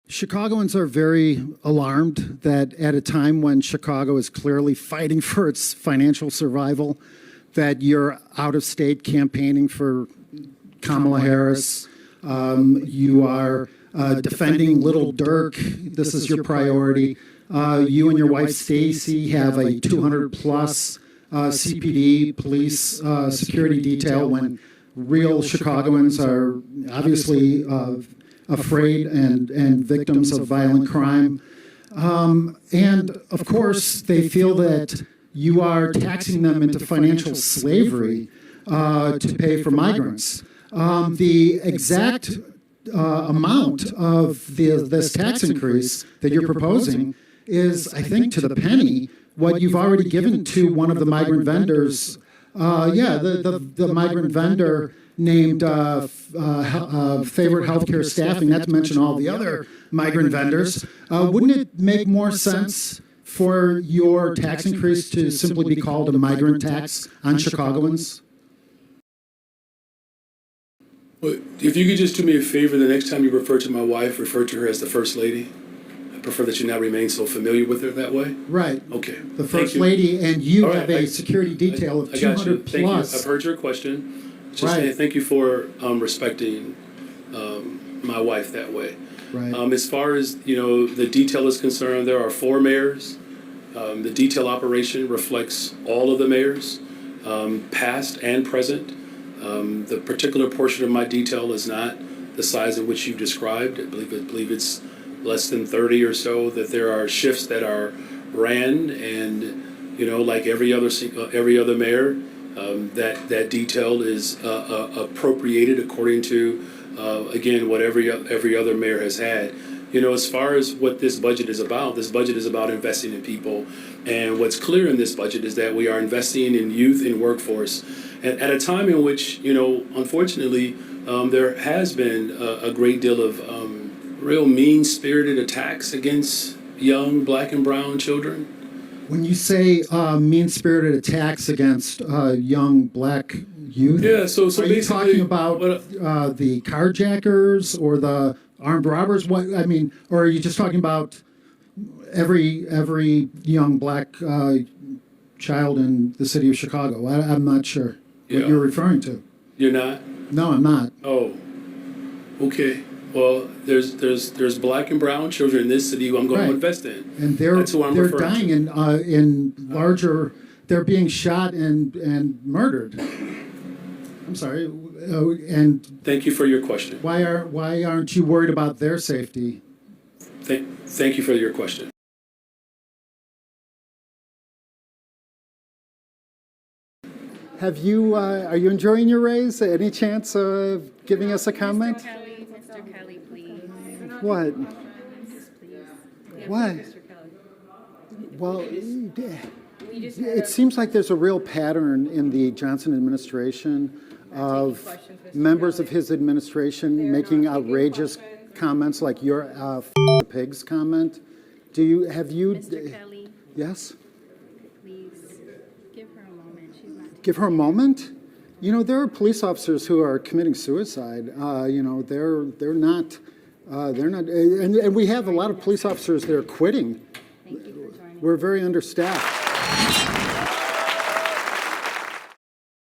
Chicagoans are very alarmed that at a time when Chicago is clearly fighting for its financial survival, that you're out of state campaigning for Kamala Harris. You are defending Little Dirk. This is your priority. You and your wife Stacy have a 200-plus CPD police security detail when real Chicagoans are obviously afraid and victims of violent crime. And of course, they feel that you are taxing them into financial slavery to pay for migrants. The exact amount of this tax increase that you're proposing is, I think, to the penny, what you've already given to one of the migrant vendors. The migrant vendor named Favorite Healthcare Staffing, not to mention all the other migrant vendors. Wouldn't it make more sense for your tax increase to simply be called a migrant tax on Chicagoans? Well, if you could just do me a favor, the next time you refer to my wife, refer to her as the First Lady. I prefer that you not remain so familiar with her that way. Right. Okay. The First Lady, and you All right, have a security detail of 200 Thank plus. you. I've heard your question. Just Right. thank you for respecting my wife that way. Right. As far as the detail is concerned, there are 4 mayors. The detail operation reflects all of the mayors, past and present. The particular portion of my detail is not the size in which you described. I believe it's less than 30 or so. That there are shifts that are ran, and like every other mayor, that detail is appropriated according to again what every other mayor has had. As far as what this budget is about investing in people, and what's clear in this budget is that we are investing in youth and workforce at a time in which unfortunately there has been a great deal of real mean-spirited attacks against young black and brown children. When you say mean-spirited attacks against young black youth, yeah, so are you talking about the carjackers or the armed robbers? What I mean, or are you just talking about every young black child in the city of Chicago? I'm not sure what you're referring to. You're not? No, I'm not. Oh, okay. Well, there's black and brown children in this city who I'm going to invest in. And That's who I'm they're referring dying to. in larger. They're being shot and murdered. I'm sorry. And thank you for your question. why aren't you worried about their safety? Thank you for your question. Are you enjoying your raise? Any chance of giving us a comment? Mr. Kelly, please. What? Please. What? Mr. Kelly. Well, We just it seems like there's a real pattern in the Johnson administration of questions, Mr. members of his administration making not taking outrageous questions. comments like your the pigs comment. Mr. Kelly, Yes? please give her a moment. She's not. Give her a moment? There are police officers who are committing suicide. They're not, and we have a lot of police officers that are quitting. Thank you for joining. We're very understaffed.